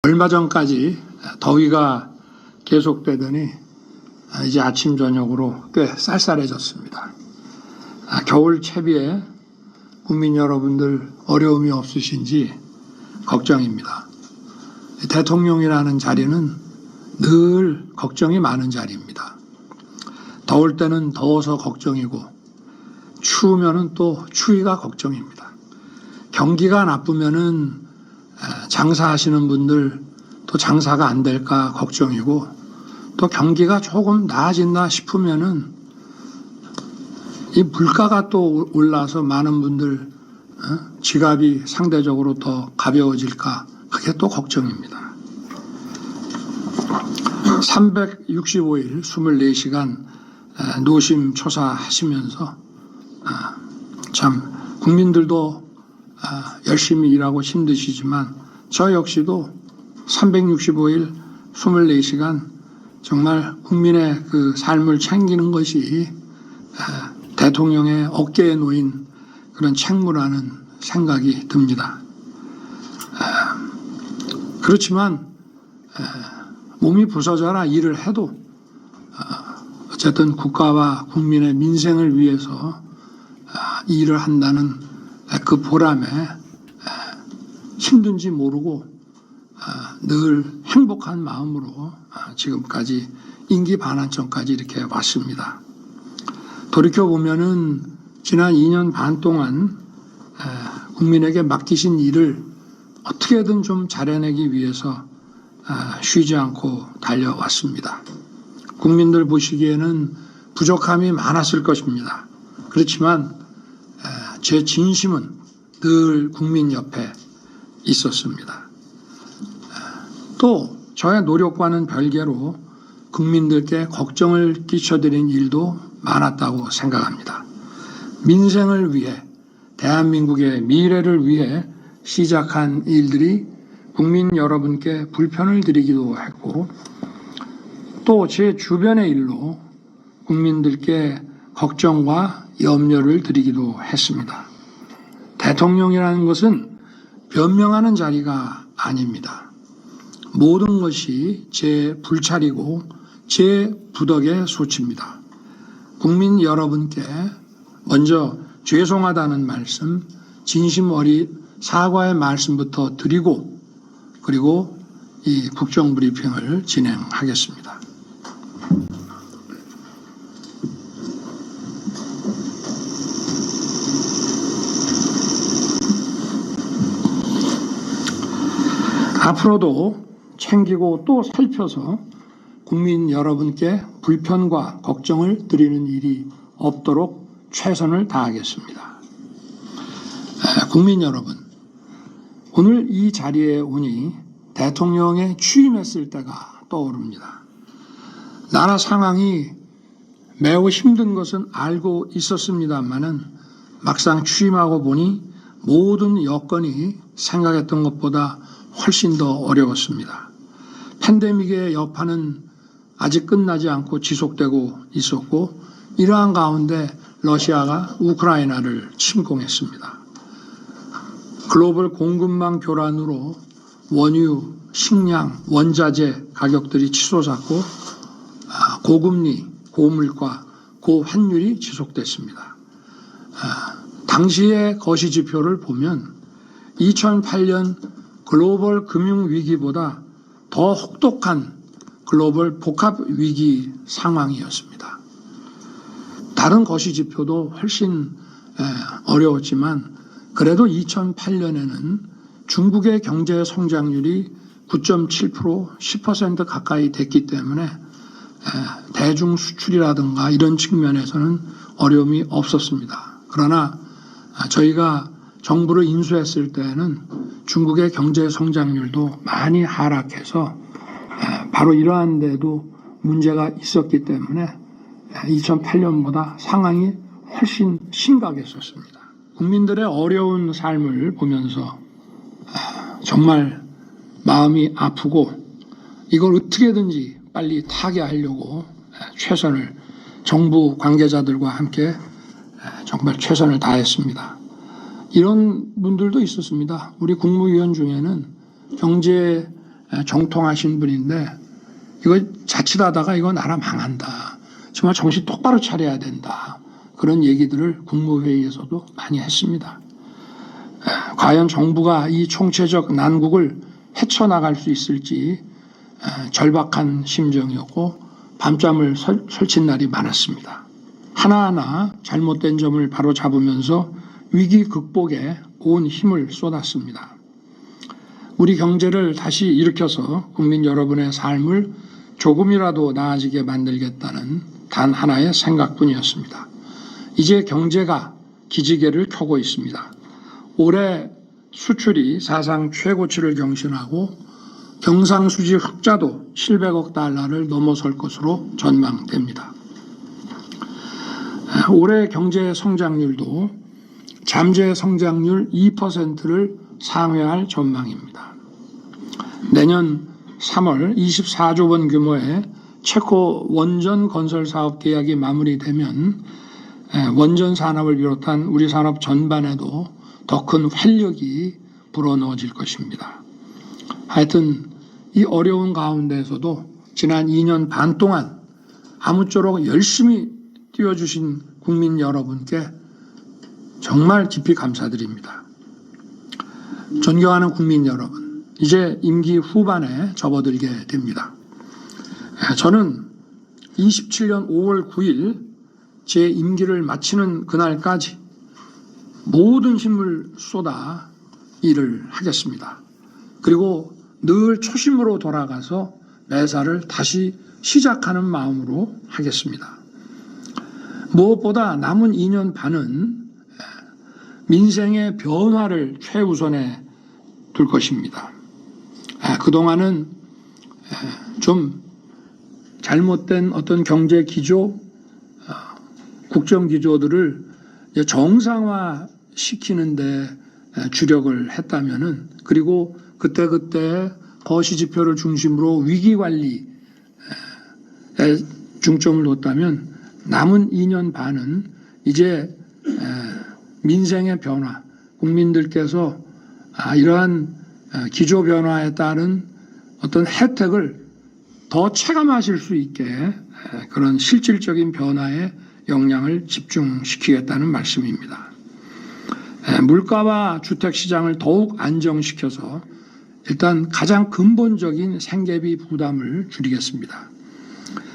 얼마 전까지 더위가 계속되더니 이제 아침 저녁으로 꽤 쌀쌀해졌습니다. 겨울 채비에 국민 여러분들 어려움이 없으신지 걱정입니다. 대통령이라는 자리는 늘 걱정이 많은 자리입니다. 더울 때는 더워서 걱정이고 추우면은 또 추위가 걱정입니다. 경기가 나쁘면은 장사하시는 분들 또 장사가 안 될까 걱정이고, 또 경기가 조금 나아진다 싶으면은 이 물가가 또 올라서 많은 분들 지갑이 상대적으로 더 가벼워질까, 그게 또 걱정입니다. 365일 24시간 노심초사하시면서 참 국민들도 열심히 일하고 힘드시지만 저 역시도 365일 24시간 정말 국민의 그 삶을 챙기는 것이 대통령의 어깨에 놓인 그런 책무라는 생각이 듭니다. 그렇지만 몸이 부서져라 일을 해도 어쨌든 국가와 국민의 민생을 위해서 일을 한다는 그 보람에 힘든지 모르고 늘 행복한 마음으로 지금까지 임기 반환점까지 이렇게 왔습니다. 돌이켜보면은 지난 2년 반 동안 국민에게 맡기신 일을 어떻게든 좀 잘해내기 위해서 쉬지 않고 달려왔습니다. 국민들 보시기에는 부족함이 많았을 것입니다. 그렇지만 제 진심은 늘 국민 옆에 있었습니다. 또 저의 노력과는 별개로 국민들께 걱정을 끼쳐드린 일도 많았다고 생각합니다. 민생을 위해, 대한민국의 미래를 위해 시작한 일들이 국민 여러분께 불편을 드리기도 했고, 또 제 주변의 일로 국민들께 걱정과 염려를 드리기도 했습니다. 대통령이라는 것은 변명하는 자리가 아닙니다. 모든 것이 제 불찰이고 제 부덕의 소치입니다. 국민 여러분께 먼저 죄송하다는 말씀, 진심 어린 사과의 말씀부터 드리고, 그리고 이 국정브리핑을 진행하겠습니다. 앞으로도 챙기고 또 살펴서 국민 여러분께 불편과 걱정을 드리는 일이 없도록 최선을 다하겠습니다. 국민 여러분, 오늘 이 자리에 오니 대통령에 취임했을 때가 떠오릅니다. 나라 상황이 매우 힘든 것은 알고 있었습니다만은 막상 취임하고 보니 모든 여건이 생각했던 것보다 훨씬 더 어려웠습니다. 팬데믹의 여파는 아직 끝나지 않고 지속되고 있었고, 이러한 가운데 러시아가 우크라이나를 침공했습니다. 글로벌 공급망 교란으로 원유, 식량, 원자재 가격들이 치솟았고, 고금리, 고물가, 고환율이 지속됐습니다. 당시의 거시지표를 보면 2008년 글로벌 금융위기보다 더 혹독한 글로벌 복합위기 상황이었습니다. 다른 거시지표도 훨씬 어려웠지만 그래도 2008년에는 중국의 경제 성장률이 9.7%, 10% 가까이 됐기 때문에 대중 수출이라든가 이런 측면에서는 어려움이 없었습니다. 그러나 저희가 정부를 인수했을 때에는 중국의 경제 성장률도 많이 하락해서 바로 이러한 데도 문제가 있었기 때문에 2008년보다 상황이 훨씬 심각했었습니다. 국민들의 어려운 삶을 보면서 정말 마음이 아프고 이걸 어떻게든지 빨리 타개하려고 최선을, 정부 관계자들과 함께 정말 최선을 다했습니다. 이런 분들도 있었습니다. 우리 국무위원 중에는 경제 정통하신 분인데 이거 자칫하다가 이거 나라 망한다. 정말 정신 똑바로 차려야 된다. 그런 얘기들을 국무회의에서도 많이 했습니다. 과연 정부가 이 총체적 난국을 헤쳐나갈 수 있을지 절박한 심정이었고 밤잠을 설친 날이 많았습니다. 하나하나 잘못된 점을 바로잡으면서 위기 극복에 온 힘을 쏟았습니다. 우리 경제를 다시 일으켜서 국민 여러분의 삶을 조금이라도 나아지게 만들겠다는 단 하나의 생각뿐이었습니다. 이제 경제가 기지개를 켜고 있습니다. 올해 수출이 사상 최고치를 경신하고 경상수지 흑자도 700억 달러를 넘어설 것으로 전망됩니다. 올해 경제 성장률도 잠재 성장률 2%를 상회할 전망입니다. 내년 3월 24조 원 규모의 체코 원전 건설 사업 계약이 마무리되면 원전 산업을 비롯한 우리 산업 전반에도 더 큰 활력이 불어넣어질 것입니다. 하여튼 이 어려운 가운데에서도 지난 2년 반 동안 아무쪼록 열심히 뛰어주신 국민 여러분께 정말 깊이 감사드립니다. 존경하는 국민 여러분, 이제 임기 후반에 접어들게 됩니다. 저는 27년 5월 9일 제 임기를 마치는 그날까지 모든 힘을 쏟아 일을 하겠습니다. 그리고 늘 초심으로 돌아가서 매사를 다시 시작하는 마음으로 하겠습니다. 무엇보다 남은 2년 반은 민생의 변화를 최우선에 둘 것입니다. 그동안은 좀 잘못된 어떤 경제 기조, 국정 기조들을 정상화 시키는데 주력을 했다면은, 그리고 그때그때 거시지표를 중심으로 위기관리에 중점을 뒀다면 남은 2년 반은 이제 민생의 변화, 국민들께서 이러한 기조 변화에 따른 어떤 혜택을 더 체감하실 수 있게 그런 실질적인 변화에 역량을 집중시키겠다는 말씀입니다. 물가와 주택시장을 더욱 안정시켜서 일단 가장 근본적인 생계비 부담을 줄이겠습니다.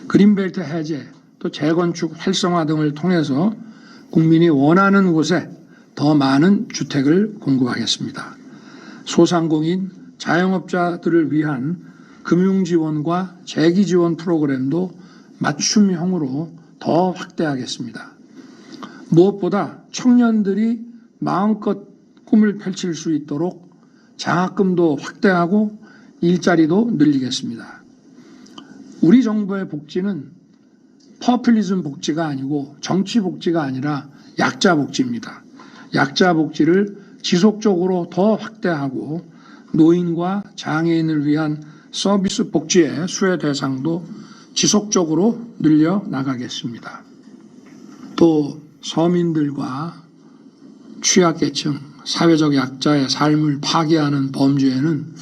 그린벨트 해제, 또 재건축 활성화 등을 통해서 국민이 원하는 곳에 더 많은 주택을 공급하겠습니다. 소상공인, 자영업자들을 위한 금융지원과 재기지원 프로그램도 맞춤형으로 더 확대하겠습니다. 무엇보다 청년들이 마음껏 꿈을 펼칠 수 있도록 장학금도 확대하고 일자리도 늘리겠습니다. 우리 정부의 복지는 퍼퓰리즘 복지가 아니고 정치 복지가 아니라 약자 복지입니다. 약자 복지를 지속적으로 더 확대하고 노인과 장애인을 위한 서비스 복지의 수혜 대상도 지속적으로 늘려 나가겠습니다. 또 서민들과 취약계층, 사회적 약자의 삶을 파괴하는 범죄에는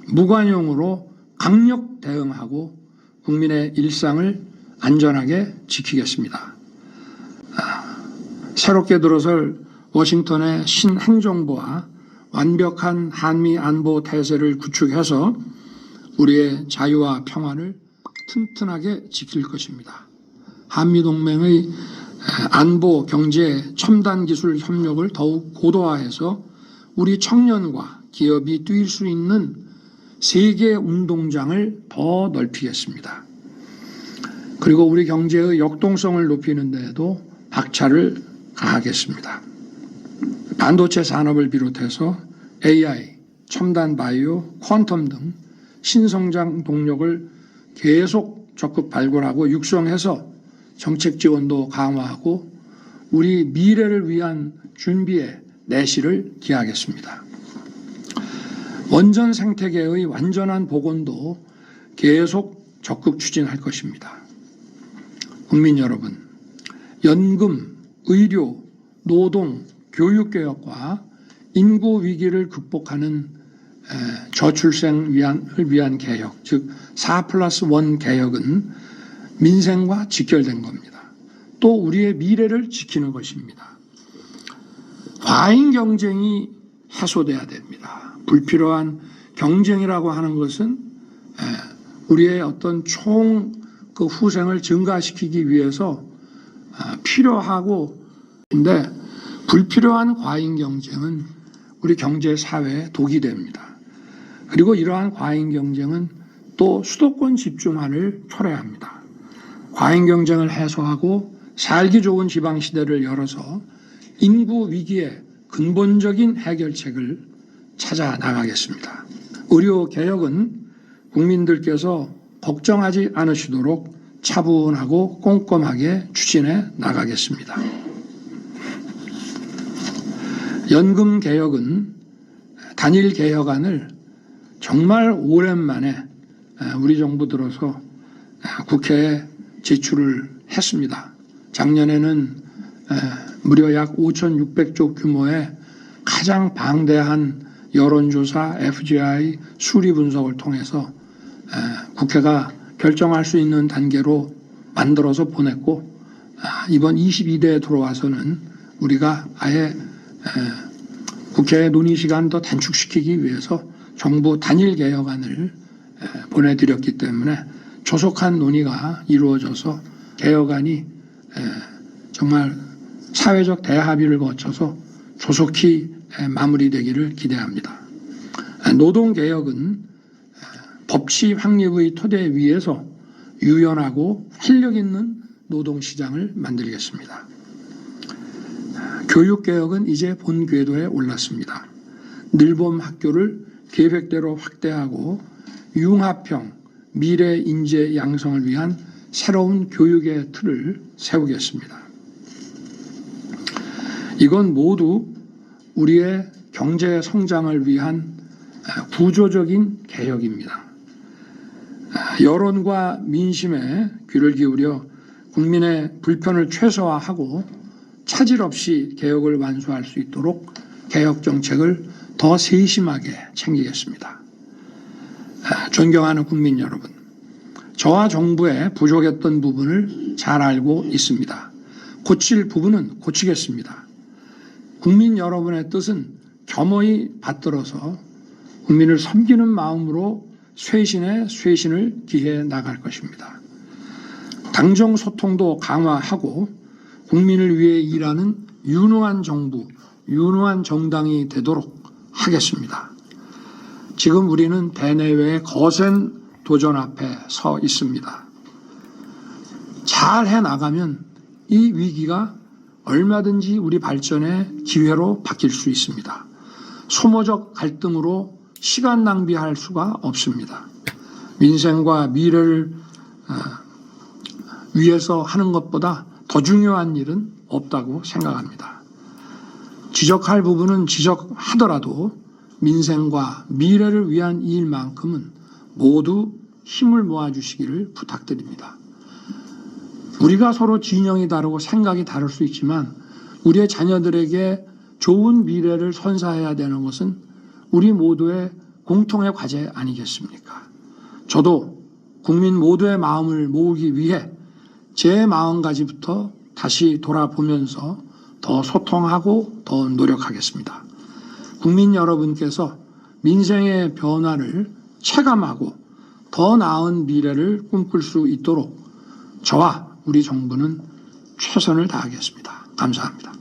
무관용으로 강력 대응하고 국민의 일상을 안전하게 지키겠습니다. 새롭게 들어설 워싱턴의 신행정부와 완벽한 한미 안보 태세를 구축해서 우리의 자유와 평화를 튼튼하게 지킬 것입니다. 한미동맹의 안보, 경제, 첨단 기술 협력을 더욱 고도화해서 우리 청년과 기업이 뛸 수 있는 세계 운동장을 더 넓히겠습니다. 그리고 우리 경제의 역동성을 높이는 데에도 박차를 가하겠습니다. 반도체 산업을 비롯해서 AI, 첨단 바이오, 퀀텀 등 신성장 동력을 계속 적극 발굴하고 육성해서 정책 지원도 강화하고 우리 미래를 위한 준비에 내실을 기하겠습니다. 원전 생태계의 완전한 복원도 계속 적극 추진할 것입니다. 국민 여러분, 연금, 의료, 노동, 교육개혁과 인구 위기를 극복하는 저출생을 위한 개혁, 즉 4+1 개혁은 민생과 직결된 겁니다. 또 우리의 미래를 지키는 것입니다. 과잉 경쟁이 해소돼야 됩니다. 불필요한 경쟁이라고 하는 것은 우리의 어떤 총 그 후생을 증가시키기 위해서 필요하고, 근데 불필요한 과잉 경쟁은 우리 경제 사회에 독이 됩니다. 그리고 이러한 과잉 경쟁은 또 수도권 집중화를 초래합니다. 과잉 경쟁을 해소하고 살기 좋은 지방 시대를 열어서 인구 위기의 근본적인 해결책을 찾아 나가겠습니다. 의료 개혁은 국민들께서 걱정하지 않으시도록 차분하고 꼼꼼하게 추진해 나가겠습니다. 연금 개혁은 단일 개혁안을 정말 오랜만에 우리 정부 들어서 국회에 제출을 했습니다. 작년에는 무려 약 5,600조 규모의 가장 방대한 여론조사 FGI 수리 분석을 통해서 국회가 결정할 수 있는 단계로 만들어서 보냈고, 이번 22대에 들어와서는 우리가 아예 국회 논의 시간 더 단축시키기 위해서 정부 단일 개혁안을 보내드렸기 때문에 조속한 논의가 이루어져서 개혁안이 정말 사회적 대합의를 거쳐서 조속히 마무리되기를 기대합니다. 노동개혁은 법치 확립의 토대 위에서 유연하고 활력 있는 노동시장을 만들겠습니다. 교육개혁은 이제 본 궤도에 올랐습니다. 늘봄 학교를 계획대로 확대하고 융합형 미래 인재 양성을 위한 새로운 교육의 틀을 세우겠습니다. 이건 모두 우리의 경제 성장을 위한 구조적인 개혁입니다. 여론과 민심에 귀를 기울여 국민의 불편을 최소화하고 차질 없이 개혁을 완수할 수 있도록 개혁 정책을 더 세심하게 챙기겠습니다. 존경하는 국민 여러분, 저와 정부의 부족했던 부분을 잘 알고 있습니다. 고칠 부분은 고치겠습니다. 국민 여러분의 뜻은 겸허히 받들어서 국민을 섬기는 마음으로 쇄신을 기해 나갈 것입니다. 당정 소통도 강화하고 국민을 위해 일하는 유능한 정부, 유능한 정당이 되도록 하겠습니다. 지금 우리는 대내외의 거센 도전 앞에 서 있습니다. 잘 해나가면 이 위기가 얼마든지 우리 발전의 기회로 바뀔 수 있습니다. 소모적 갈등으로 시간 낭비할 수가 없습니다. 민생과 미래를 위해서 하는 것보다 더 중요한 일은 없다고 생각합니다. 지적할 부분은 지적하더라도 민생과 미래를 위한 일만큼은 모두 힘을 모아주시기를 부탁드립니다. 우리가 서로 진영이 다르고 생각이 다를 수 있지만 우리의 자녀들에게 좋은 미래를 선사해야 되는 것은 우리 모두의 공통의 과제 아니겠습니까? 저도 국민 모두의 마음을 모으기 위해 제 마음가짐부터 다시 돌아보면서 더 소통하고 더 노력하겠습니다. 국민 여러분께서 민생의 변화를 체감하고 더 나은 미래를 꿈꿀 수 있도록 저와 우리 정부는 최선을 다하겠습니다. 감사합니다.